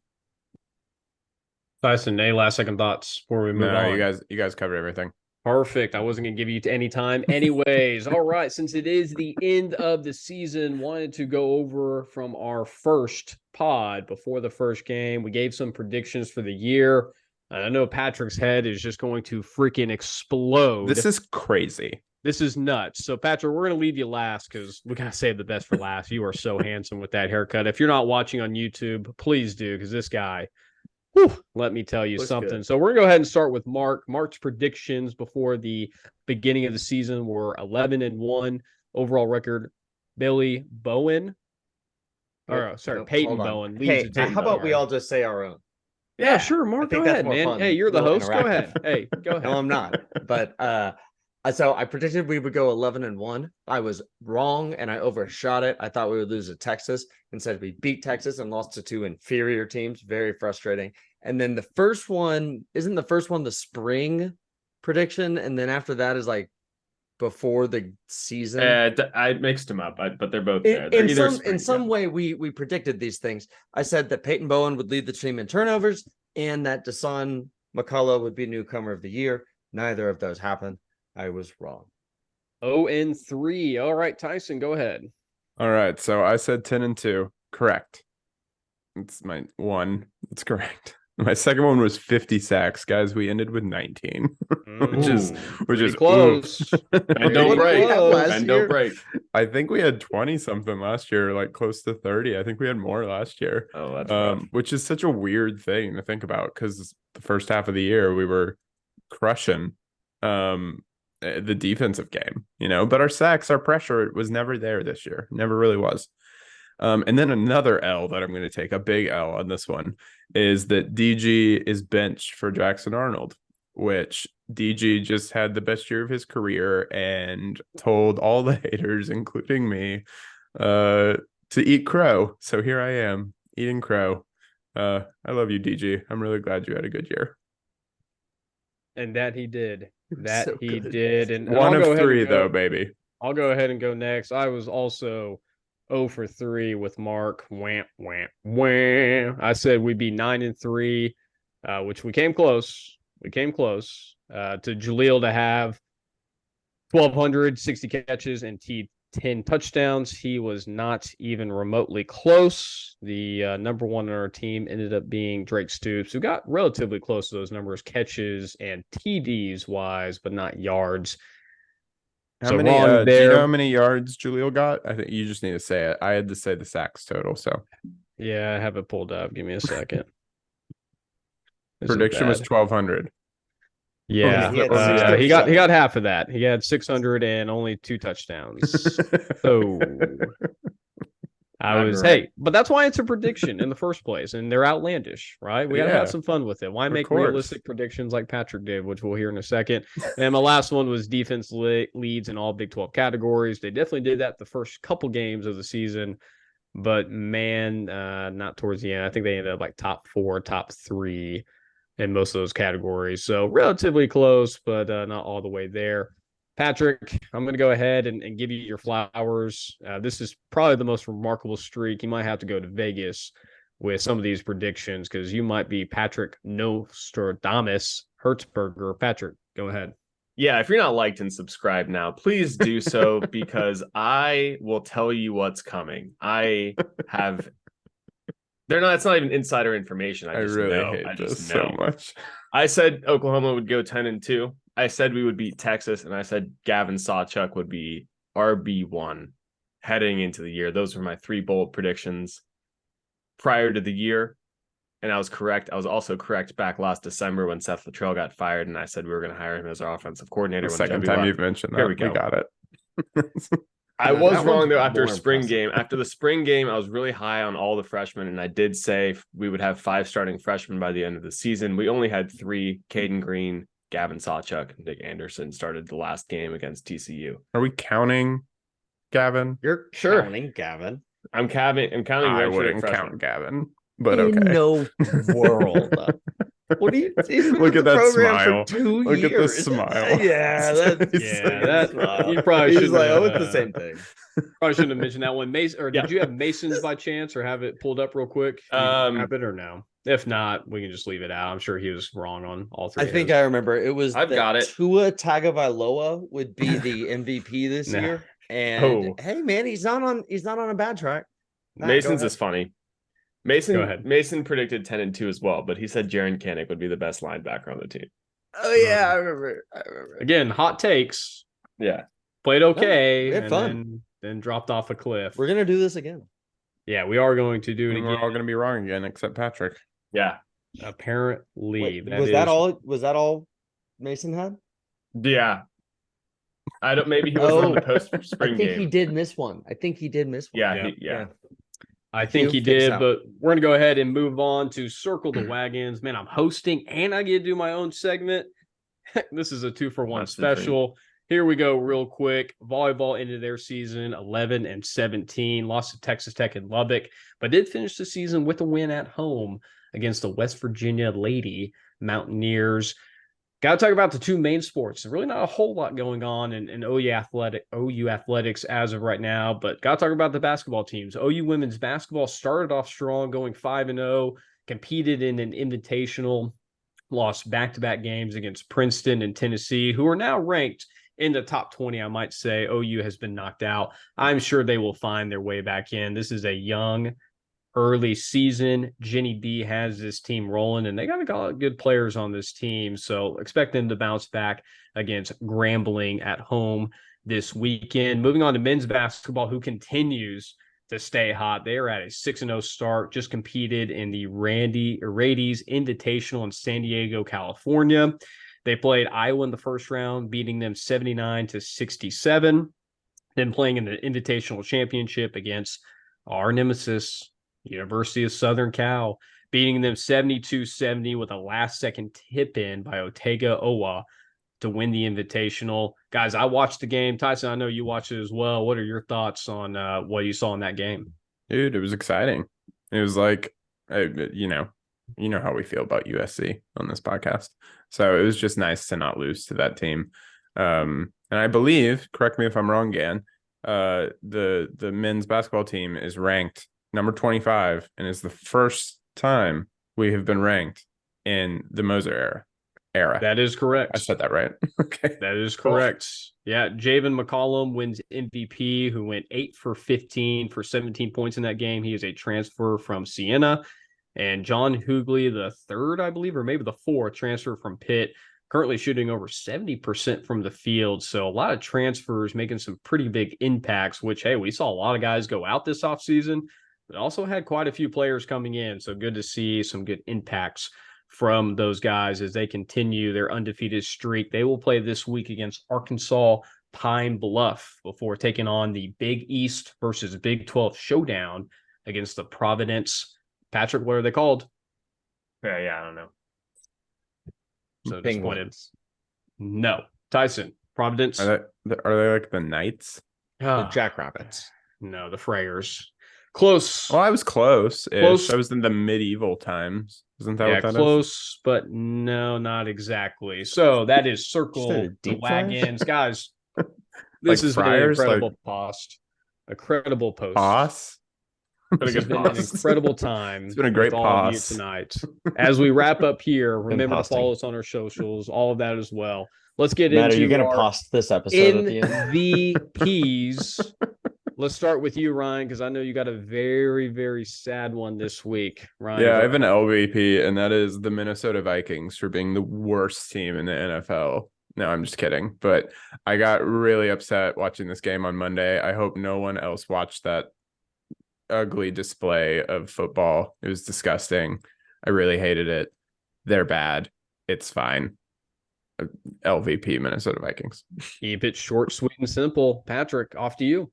Tyson, any last second thoughts before we move on? You guys covered everything. Perfect. I wasn't going to give you any time anyways. All right. Since it is the end of the season, wanted to go over from our first pod before the first game. We gave some predictions for the year. And I know Patrick's head is just going to freaking explode. This is crazy. This is nuts. So, Patrick, we're going to leave you last because we got to save the best for last. You are so handsome with that haircut. If you're not watching on YouTube, please do, because this guy, let me tell you something. Good. So we're going to go ahead and start with Mark. Mark's predictions before the beginning of the season were 11-1 overall record. Billy Bowen, Peyton Bowen. Hey, how about we all just say our own? Yeah, sure, Mark. Go ahead, man. Fun. Hey, you're the host. Go ahead. Hey, go ahead. No, I'm not. But so I predicted we would go 11-1. I was wrong, and I overshot it. I thought we would lose to Texas. Instead, we beat Texas and lost to two inferior teams. Very frustrating. And then the first one, isn't the first one the spring prediction? And then after that is like before the season. I mixed them up, but they're both there. In some way, we predicted these things. I said that Peyton Bowen would lead the team in turnovers and that Dasan McCullough would be newcomer of the year. Neither of those happened. I was wrong. 0-3. All right, Tyson, go ahead. All right, so I said 10-2. Correct. It's my one. That's correct. My second one was 50 sacks, guys. We ended with 19, which is close. And don't break. And don't break. I think we had 20 something last year, like close to 30. I think we had more last year. Oh, that's rough. Which is such a weird thing to think about because the first half of the year we were crushing. the defensive game, but our sacks, our pressure was never there this year. Never really was. And then another L that I'm going to take, a big L on this one, is that DG is benched for Jackson Arnold, which DG just had the best year of his career and told all the haters, including me, to eat crow. So here I am eating crow. I love you, DG. I'm really glad you had a good year. And that he did. That So he good. did. And One I'll go of ahead and three, go- though, baby. I'll go ahead and go next. I was also 0 for 3 with Mark. Wham, wham, wham. I said we'd be 9-3, which we came close. We came close to Jaleel to have 1,260 catches and 10 touchdowns. He was not even remotely close. The number one on our team ended up being Drake Stoops, who got relatively close to those numbers, catches and TDs wise, but not yards. How So many? wrong Do you there. know how many yards Jaleel got? I think you just need to say it. I had to say the sacks total. So Yeah, I have it pulled up. Give me a second. This is prediction was bad. 1,200. Yeah, He had he got 607. half of that. He had 600 and only 2 touchdowns. So but that's why it's a prediction in the first place, and they're outlandish, right? We got to Yeah, have some fun with it. Why of make course. realistic predictions like Patrick did, which we'll hear in a second? And my last one was defense leads in all Big 12 categories. They definitely did that the first couple games of the season, but man, not towards the end. I think they ended up like top 4, top 3 in most of those categories. So relatively close, but not all the way there. Patrick, I'm going to go ahead and give you your flowers. This is probably the most remarkable streak. You might have to go to Vegas with some of these predictions because you might be Patrick Nostradamus Hertzberger. Patrick, go ahead. Yeah, if you're not liked and subscribed now, please do so because I will tell you what's coming. It's not even insider information. I just really know. hate I this just so know. much. I said Oklahoma would go 10-2. I said we would beat Texas, and I said Gavin Sawchuk would be RB1 heading into the year. Those were my 3 bold predictions prior to the year, and I was correct. I was also correct back last December when Seth Littrell got fired, and I said we were going to hire him as our offensive coordinator. The when second Chubby time left. you've mentioned that, Here we go. got it. I was That wrong one's though after more spring impressive. game. After the spring game, I was really high on all the freshmen, and I did say we would have 5 starting freshmen by the end of the season. We only had 3: Caden Green, Gavin Sawchuk, and Nick Anderson started the last game against TCU. Are we counting Gavin? You're Sure. counting Gavin. I'm counting I redshirt wouldn't freshmen. count Gavin, but In okay. no world. What do you he's been Look with at the that program smile. for 2 Look at the years. smile. Yeah, that's You probably he's should. like, oh, it's the same thing. Probably shouldn't have mentioned that one. Mason, or Yeah. did you have Masons by chance, or have it pulled up real quick? You have it or no? If not, we can just leave it out. I'm sure he was wrong on all 3. I think I remember it was I've that got it. Tua Tagovailoa would be the MVP this Nah. year. And Oh. hey man, he's not on a bad track. Matt, go Mason's ahead. is funny. Go ahead. Mason predicted 10-2 as well, but he said Jaron Kanik would be the best linebacker on the team. Oh yeah, I remember. Again, hot takes. Yeah. Played okay, we had and fun. then dropped off a cliff. We're gonna do this again. Yeah, we are going to do it And we're again. all going to be wrong again, except Patrick. Yeah. Apparently, Wait, was that all Mason had? Yeah. I don't. Maybe he was on the post I spring think game. he did miss one. Yeah. Yeah. I think he Picks did, out. but we're going to go ahead and move on to Circle the Wagons. Man, I'm hosting and I get to do my own segment. This is a 2-for-1 That's the dream. special. Here we go real quick. Volleyball ended their season 11-17, lost to Texas Tech and Lubbock, but did finish the season with a win at home against the West Virginia Lady Mountaineers. Got to talk about the 2 main sports. There's really not a whole lot going on in OU athletics as of right now, but got to talk about the basketball teams. OU women's basketball started off strong, going 5-0, competed in an invitational, lost back-to-back games against Princeton and Tennessee, who are now ranked in the top 20, I might say. OU has been knocked out. I'm sure they will find their way back in. This is a young, early season. Jenny B has this team rolling, and they got a lot of good players on this team. So expect them to bounce back against Grambling at home this weekend. Moving on to men's basketball, who continues to stay hot. They are at a 6-0 start, just competed in the Radies Invitational in San Diego, California. They played Iowa in the first round, beating them 79-67. Then playing in the Invitational Championship against our nemesis, University of Southern Cal, beating them 72-70 with a last-second tip-in by Otega Owa to win the Invitational. Guys, I watched the game. Tyson, I know you watched it as well. What are your thoughts on what you saw in that game? Dude, it was exciting. It was like, you know how we feel about USC on this podcast. So it was just nice to not lose to that team. And I believe, correct me if I'm wrong, Gan, the men's basketball team is ranked number 25 and is the first time we have been ranked in the Moser era. That is correct. I said that right. Okay. That is correct. Yeah, Javen McCollum wins MVP, who went 8 for 15 for 17 points in that game. He is a transfer from Siena. And John Hughley, the third, I believe, or maybe the fourth, transfer from Pitt, currently shooting over 70% from the field. So a lot of transfers making some pretty big impacts, which, hey, we saw a lot of guys go out this offseason, but also had quite a few players coming in. So good to see some good impacts from those guys as they continue their undefeated streak. They will play this week against Arkansas Pine Bluff before taking on the Big East versus Big 12 showdown against the Providence. Patrick, what are they called? Yeah, I don't know. So disappointed. No. Tyson, Providence. Are they like the Knights? The Jackrabbits. No, the Frayers. Close. Well, I was close. Close. I was in the medieval times. Isn't that what that close, is? but no, not exactly. So that is Circle the deep dive? WaGanns. Guys, this has been an Friars, incredible post. A credible post. Boss? This has been an incredible time. It's been a great with all of you pause. tonight. As we wrap up here, remember to Imposting. follow us on our socials, all of that as well. Let's get Matt, are into you going to our post this episode at the end? MVPs. Let's start with you, Ryan, because I know you got a very, very sad one this week. Ryan, Yeah, I have an LVP, and that is the Minnesota Vikings for being the worst team in the NFL. No, I'm just kidding. But I got really upset watching this game on Monday. I hope no one else watched that ugly display of football. It was disgusting. I really hated it. They're bad. It's fine. LVP Minnesota Vikings. Keep it short, sweet, and simple. Patrick, off to you.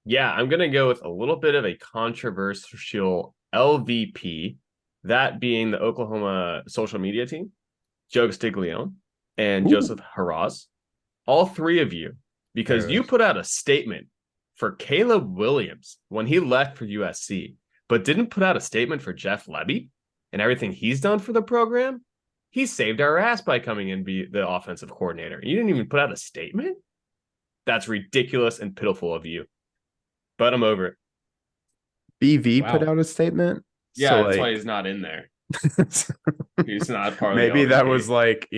Yeah, I'm going to go with a little bit of a controversial LVP, that being the Oklahoma social media team, Joe Stiglione and Joseph Haraz. All three of you, because you put out a statement for Caleb Williams when he left for USC, but didn't put out a statement for Jeff Lebby and everything he's done for the program. He saved our ass by coming in be the offensive coordinator. You didn't even put out a statement? That's ridiculous and pitiful of you. But I'm over it. BV put out a statement? Yeah, So, that's like, why he's not in there. He's not part of maybe the that LVP. was like,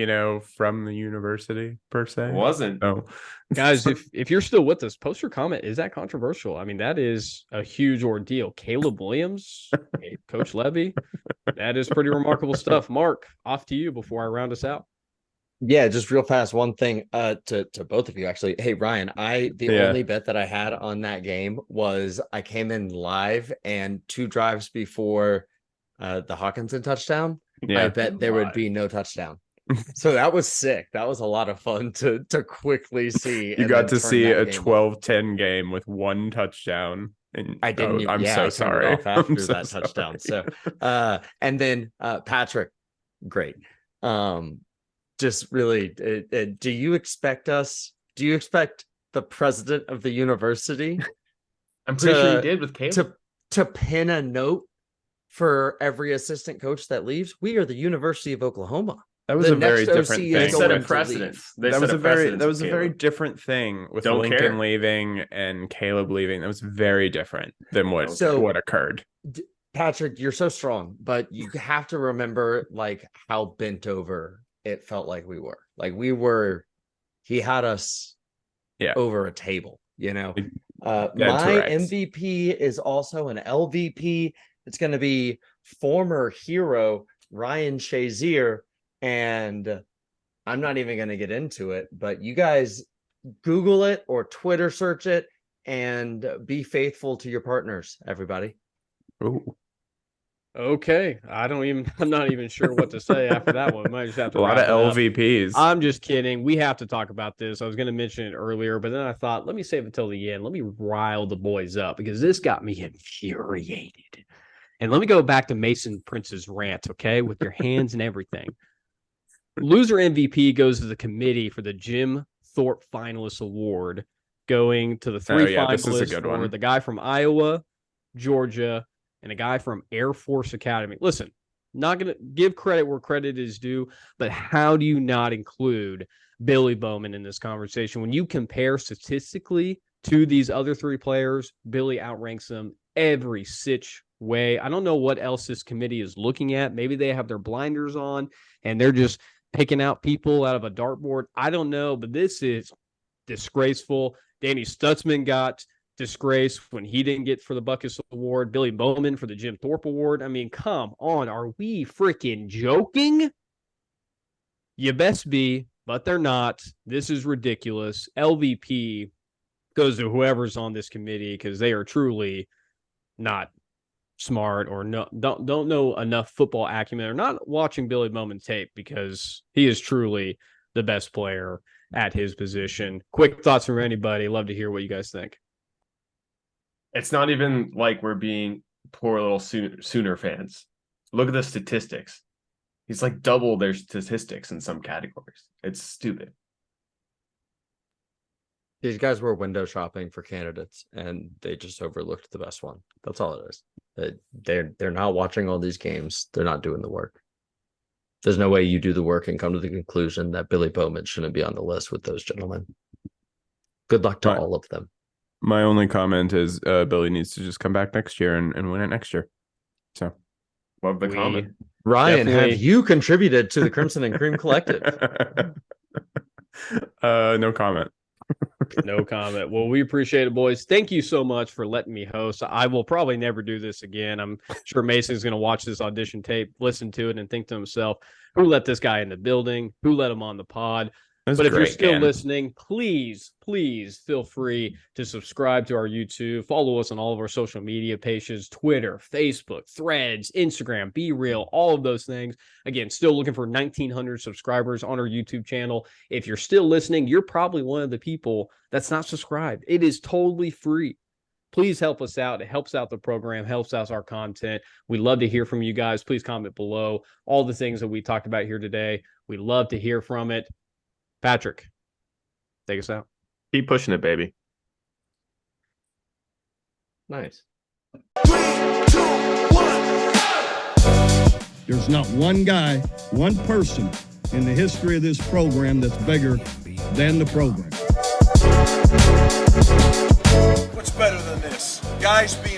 from the university per se. It wasn't. Oh. Guys, if you're still with us, post your comment. Is that controversial? I mean, that is a huge ordeal. Caleb Williams, Coach Lebby, that is pretty remarkable stuff. Mark, off to you before I round us out. Yeah, just real fast. One thing to both of you, actually. Hey, Ryan, only bet that I had on that game was I came in live and 2 drives before the Hawkinson touchdown. I bet there would be no touchdown. So that was sick. That was a lot of fun to quickly see. You got to see a 12-10 game with 1 touchdown. And I didn't. I'm yeah, so I turned it sorry. off after I'm so that sorry. touchdown. So, and then Patrick, great. Just really, do you expect the president of the university I'm pretty sure you did with Caleb. to pin a note for every assistant coach that leaves? We are the University of Oklahoma. That was The a very next OC different is thing. They set going a to precedent. leave. They That set was a a very precedent that was with a very Caleb. different thing with Don't Lincoln care. leaving and Caleb leaving. That was very different than what occurred. Patrick, you're so strong, but you have to remember like how bent over it felt like we were. Like he had us over a table, My correct. MVP is also an LVP. It's going to be former hero Ryan Shazier, and I'm not even going to get into it, but you guys Google it or Twitter search it and be faithful to your partners, everybody. Ooh. Okay, I'm not even sure what to say after that one. Might just have to A lot wrap of it up. LVPs. I'm just kidding. We have to talk about this. I was going to mention it earlier, but then I thought, let me save it till the end. Let me rile the boys up because this got me infuriated. And let me go back to Mason Prince's rant, okay, with your hands and everything. Loser MVP goes to the committee for the Jim Thorpe Finalist Award, going to the three finalists for the guy from Iowa, Georgia, and a guy from Air Force Academy. Listen, not going to give credit where credit is due, but how do you not include Billy Bowman in this conversation? When you compare statistically to these other three players, Billy outranks them every sitch way. I don't know what else this committee is looking at. Maybe they have their blinders on and they're just picking out people out of a dartboard. I don't know, but this is disgraceful. Danny Stutzman got disgrace when he didn't get for the Buckus Award. Billy Bowman for the Jim Thorpe Award. I mean, come on. Are we freaking joking? You best be, but they're not. This is ridiculous. LVP goes to whoever's on this committee because they are truly not smart or don't know enough football acumen or not watching Billy Bowman tape because he is truly the best player at his position. Quick thoughts from anybody. Love to hear what you guys think. It's not even like we're being poor little Sooner fans. Look at the statistics. He's like double their statistics in some categories. It's stupid. These guys were window shopping for candidates, and they just overlooked the best one. That's all it is. They're not watching all these games. They're not doing the work. There's no way you do the work and come to the conclusion that Billy Bowman shouldn't be on the list with those gentlemen. Good luck to all of them. My only comment is Billy needs to just come back next year and win it next year. So, love the comment. Ryan, have you contributed to the Crimson and Cream Collective? No comment. No comment. Well, we appreciate it, boys. Thank you so much for letting me host. I will probably never do this again. I'm sure Mason's going to watch this audition tape, listen to it, and think to himself, who let this guy in the building? Who let him on the pod? But if you're still listening, please feel free to subscribe to our YouTube. Follow us on all of our social media pages, Twitter, Facebook, Threads, Instagram, Be Real, all of those things. Again, still looking for 1,900 subscribers on our YouTube channel. If you're still listening, you're probably one of the people that's not subscribed. It is totally free. Please help us out. It helps out the program, helps out our content. We love to hear from you guys. Please comment below all the things that we talked about here today. We love to hear from it. Patrick, take us out. Keep pushing it, baby. Nice. 3, 2, 1. There's not one guy, one person in the history of this program that's bigger than the program. What's better than this? Guys being